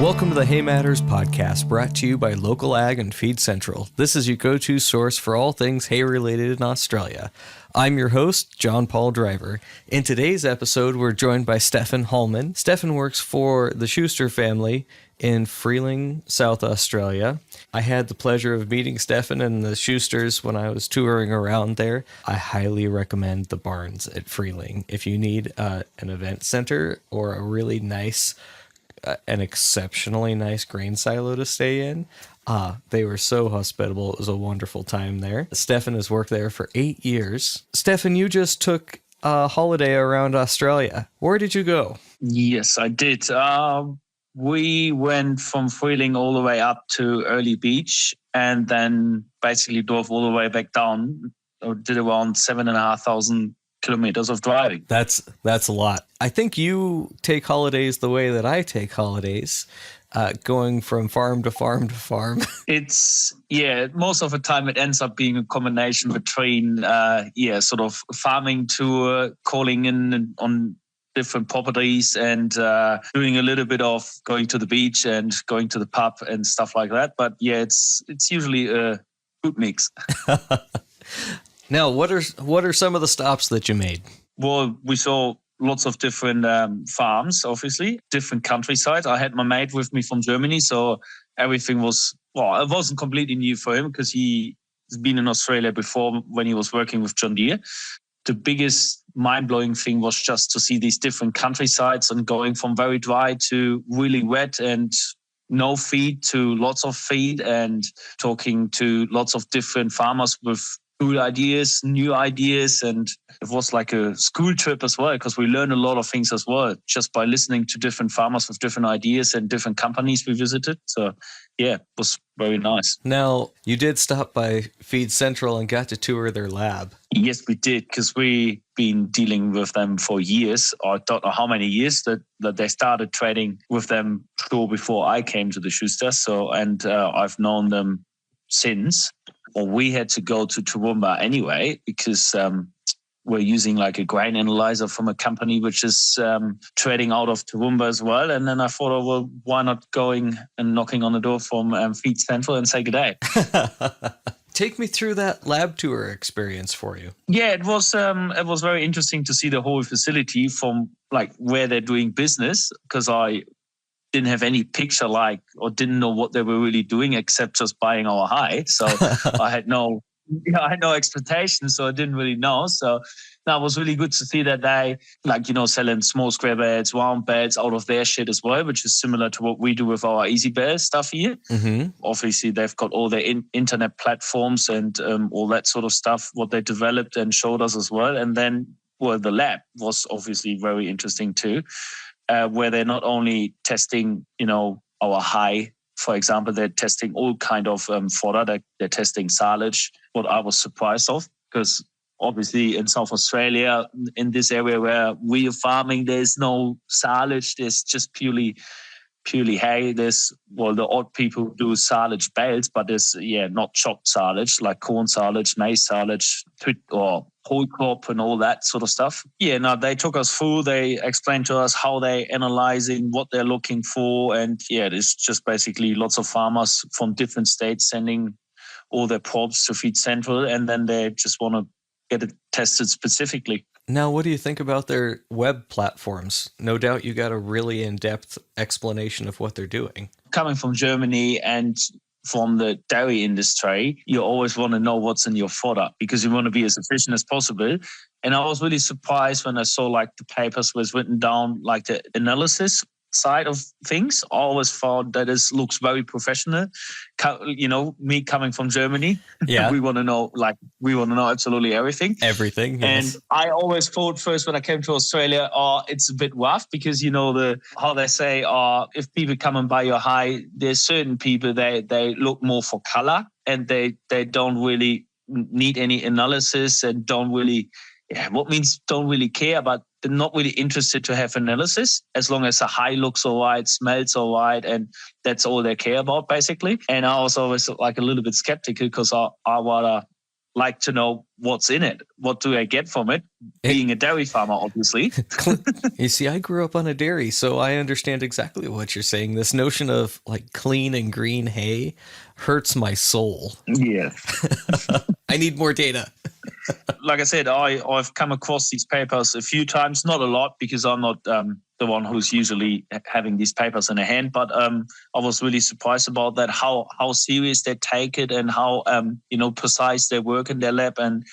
Welcome to the Hay Matters podcast, brought to you by LocalAg and Feed Central. This is your go-to source for all things hay-related in Australia. I'm your host, Jon Paul Driver. In today's episode, we're joined by Stefan Hollmann. Stefan works for the Schuster family in Freeling, South Australia. I had the pleasure of meeting Stefan and the Schusters when I was touring around there. I highly recommend the barns at Freeling. If you need an event center or a really nice an exceptionally nice grain silo to stay in. They were so hospitable. It was a wonderful time there. Stefan has worked there for 8 years. Stefan, you just took a holiday around Australia. Where did you go? Yes, I did. We went from Freeling all the way up to Early Beach and then basically drove all the way back down. Did around 7,500 kilometers of driving. That's a lot. I think you take holidays the way that I take holidays, going from farm to farm to farm. It's, most of the time it ends up being a combination between, sort of farming to calling in on different properties and doing a little bit of going to the beach and going to the pub and stuff like that. But it's usually a good mix. Now, what are some of the stops that you made? Well, we saw lots of different farms, obviously, different countryside. I had my mate with me from Germany, so everything was, it wasn't completely new for him because he's been in Australia before when he was working with John Deere. The biggest mind-blowing thing was just to see these different countrysides and going from very dry to really wet and no feed to lots of feed and talking to lots of different farmers with cool ideas, new ideas, and it was like a school trip as well because we learned a lot of things as well just by listening to different farmers with different ideas and different companies we visited. So, it was very nice. Now, you did stop by Feed Central and got to tour their lab. Yes, we did because we've been dealing with them for years. I don't know how many years that they started trading with them before I came to the Schusters. So, and I've known them since. Well, we had to go to Toowoomba anyway because we're using like a grain analyzer from a company which is trading out of Toowoomba as well. And then I thought, why not going and knocking on the door from Feed Central and say good day? Take me through that lab tour experience for you. Yeah, it was very interesting to see the whole facility from like where they're doing business because I didn't have any picture or didn't know what they were really doing except just buying our hay. So I had no expectations, so I didn't really know. So that was really good to see that they selling small square beds, round beds out of their shit as well, which is similar to what we do with our Easy Bale stuff here. Mm-hmm. Obviously, they've got all their internet platforms and all that sort of stuff, what they developed and showed us as well. And then, the lab was obviously very interesting too. Where they're not only testing, our hay, for example, they're testing all kind of fodder. They're testing silage, what I was surprised of, because obviously in South Australia, in this area where we are farming, there's no silage. There's just purely hay. There's, the odd people do silage bales, but there's, not chopped silage, like corn silage, maize silage, or whole crop and all that sort of stuff. They took us through. They explained to us how they're analyzing, what they're looking for. And it's just basically lots of farmers from different states sending all their probes to Feed Central. And then they just want to get it tested specifically. Now, what do you think about their web platforms? No doubt you got a really in-depth explanation of what they're doing. Coming from Germany and from the dairy industry, you always want to know what's in your fodder because you want to be as efficient as possible. And I was really surprised when I saw like the papers was written down, like the analysis side of things. I always thought that it looks very professional. Me coming from Germany, we want to know absolutely everything. Everything, yes. And I always thought first when I came to Australia, it's a bit rough because how they say, if people come and buy your hay, there's certain people they look more for color and they don't really need any analysis and don't really care, but they're not really interested to have analysis as long as the hay looks all right, smells all right, and that's all they care about, basically. And I was always like a little bit skeptical because I rather like to know what's in it. What do I get from it? Being a dairy farmer, obviously. You see, I grew up on a dairy, so I understand exactly what you're saying. This notion of like clean and green hay hurts my soul. Yes. I need more data. Like I said, I've come across these papers a few times, not a lot because I'm not the one who's usually having these papers in their hand, but I was really surprised about that, how serious they take it and how, precise they work in their lab and,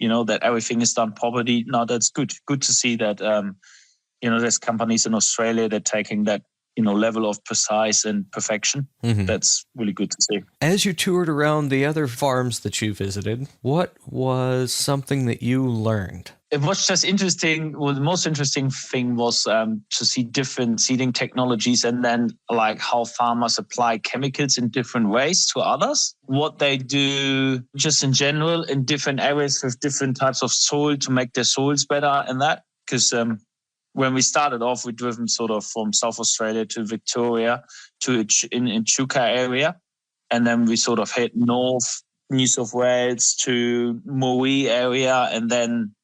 that everything is done properly. Now that's good. Good to see that, there's companies in Australia that are taking that, level of precise and perfection. Mm-hmm. That's really good to see. As you toured around the other farms that you visited, what was something that you learned? It was just interesting. Well, the most interesting thing was to see different seeding technologies and then like how farmers apply chemicals in different ways to others. What they do just in general in different areas with different types of soil to make their soils better and that. Because when we started off, we driven sort of from South Australia to Victoria to in Chuka area. And then we sort of head north, New South Wales to Maui area and then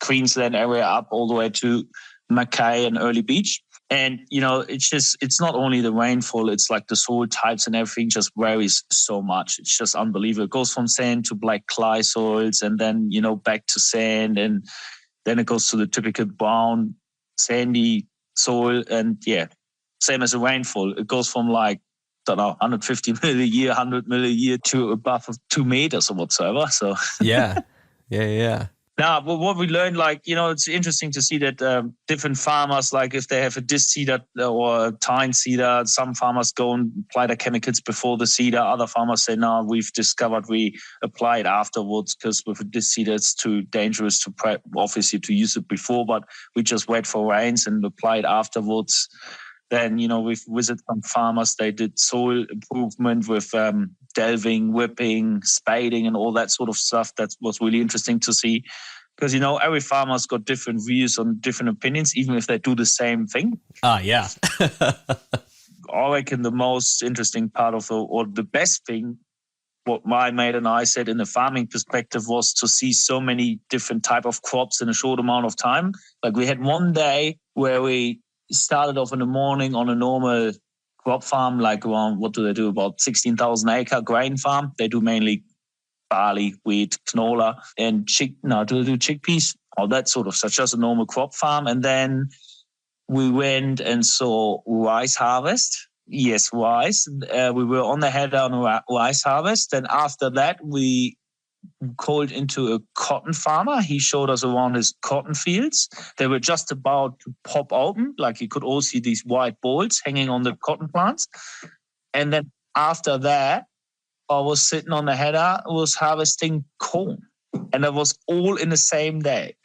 Queensland area up all the way to Mackay and Early Beach. And, it's not only the rainfall, it's like the soil types and everything just varies so much. It's just unbelievable. It goes from sand to black clay soils and then, back to sand. And then it goes to the typical brown, sandy soil. And same as the rainfall. It goes from 150 mil a year, 100 mil a year to above 2 meters or whatsoever. So Yeah. Now, what we learned, it's interesting to see that different farmers, like if they have a disc seeder or a tine seeder, some farmers go and apply the chemicals before the seeder. Other farmers say, no, we've discovered we apply it afterwards because with a disc seeder, it's too dangerous obviously to use it before, but we just wait for rains and apply it afterwards. Then, we've visited some farmers. They did soil improvement with delving, whipping, spading, and all that sort of stuff. That was really interesting to see because, every farmer's got different views and different opinions, even if they do the same thing. Yeah. I reckon the most interesting part or the best thing, what my mate and I said in the farming perspective was to see so many different type of crops in a short amount of time. Like we had one day where we started off in the morning on a normal crop farm, like around, what do they do, about 16,000 acre grain farm. They do mainly barley, wheat, canola, and do they do chickpeas, all that sort of stuff, just a normal crop farm. And then we went and saw rice harvest. Yes, rice. We were on the header on rice harvest. And after that, we called into a cotton farmer. He showed us around his cotton fields. They were just about to pop open. Like you could all see these white balls hanging on the cotton plants. And then after that, I was sitting on the header, was harvesting corn. And that was all in the same day.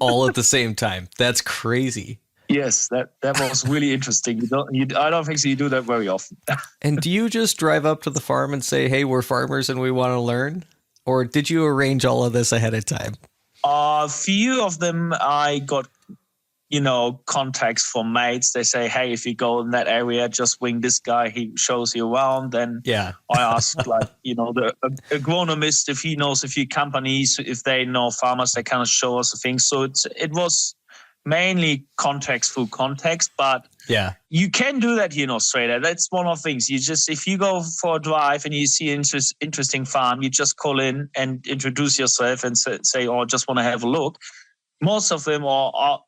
All at the same time. That's crazy. Yes, that was really interesting. I don't think so you do that very often. And do you just drive up to the farm and say, hey, we're farmers and we want to learn? Or did you arrange all of this ahead of time? A few of them I got, contacts from mates. They say, hey, if you go in that area, just wing this guy. He shows you around. Then I ask, the agronomist, if he knows a few companies, if they know farmers, they kind of show us the things. So it was mainly contacts through contacts, but you can do that here in Australia. That's one of the things. If you go for a drive and you see an interesting farm, you just call in and introduce yourself and say, oh, I just want to have a look. Most of them are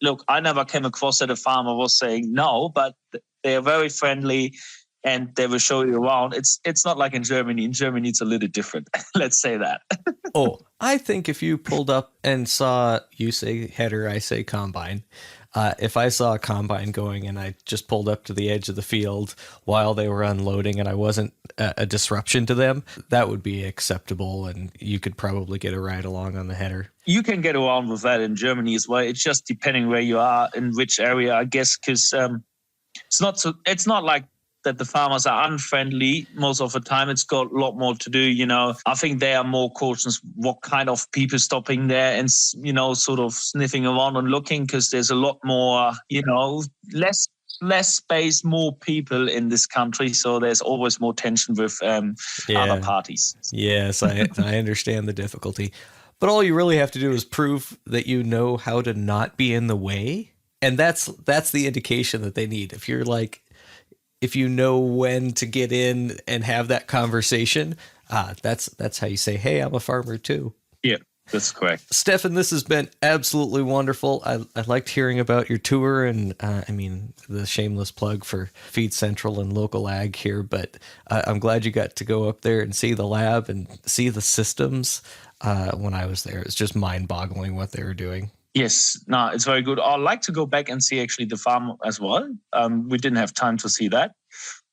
look, I never came across that a farmer was saying no, but they are very friendly and they will show you around. It's not like in Germany. In Germany, it's a little different. Let's say that. Oh, I think if you pulled up and saw, you say header, I say combine. If I saw a combine going and I just pulled up to the edge of the field while they were unloading and I wasn't a disruption to them, that would be acceptable and you could probably get a ride along on the header. You can get around with that in Germany as well. It's just depending where you are, in which area, I guess, because it's not like that the farmers are unfriendly most of the time. It's got a lot more to do, I think they are more cautious what kind of people stopping there and, sort of sniffing around and looking, because there's a lot more, less less space, more people in this country, so there's always more tension with other parties. Yes, I understand the difficulty. But all you really have to do is prove that you know how to not be in the way. And that's the indication that they need. If you know when to get in and have that conversation, that's how you say, hey, I'm a farmer too. Yeah, that's correct. Stefan, this has been absolutely wonderful. I liked hearing about your tour and, the shameless plug for Feed Central and Local Ag here, but I'm glad you got to go up there and see the lab and see the systems. When I was there, it's just mind-boggling what they were doing. Yes, no, it's very good. I'd like to go back and see actually the farm as well. We didn't have time to see that.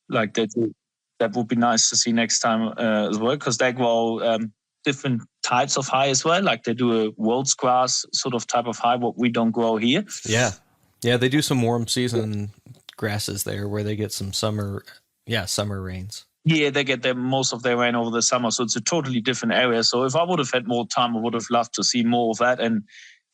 Like that would be nice to see next time as well, because they grow different types of hay as well. Like they do a world's grass sort of type of hay, what we don't grow here. Yeah, they do some warm season grasses there where they get some summer rains. Yeah, they get most of their rain over the summer, so it's a totally different area. So if I would have had more time, I would have loved to see more of that and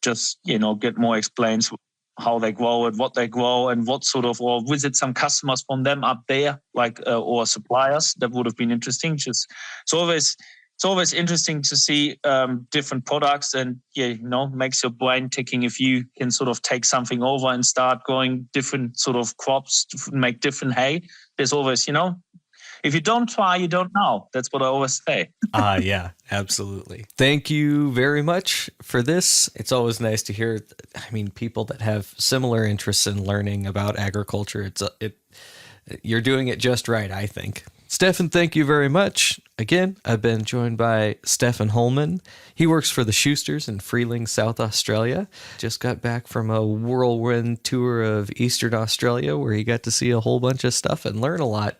just, get more explains how they grow and what they grow and what sort of, or visit some customers from them up there, like or suppliers. That would have been interesting. It's always interesting to see different products, and makes your brain ticking if you can sort of take something over and start growing different sort of crops to make different hay. There's always, if you don't try, you don't know. That's what I always say. Yeah, absolutely. Thank you very much for this. It's always nice to hear, people that have similar interests in learning about agriculture. You're doing it just right, I think. Stefan, thank you very much. Again, I've been joined by Stefan Hollmann. He works for the Schusters in Freeling, South Australia. Just got back from a whirlwind tour of Eastern Australia where he got to see a whole bunch of stuff and learn a lot.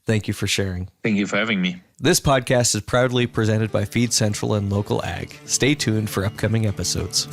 Thank you for sharing. Thank you for having me. This podcast is proudly presented by Feed Central and Local Ag. Stay tuned for upcoming episodes.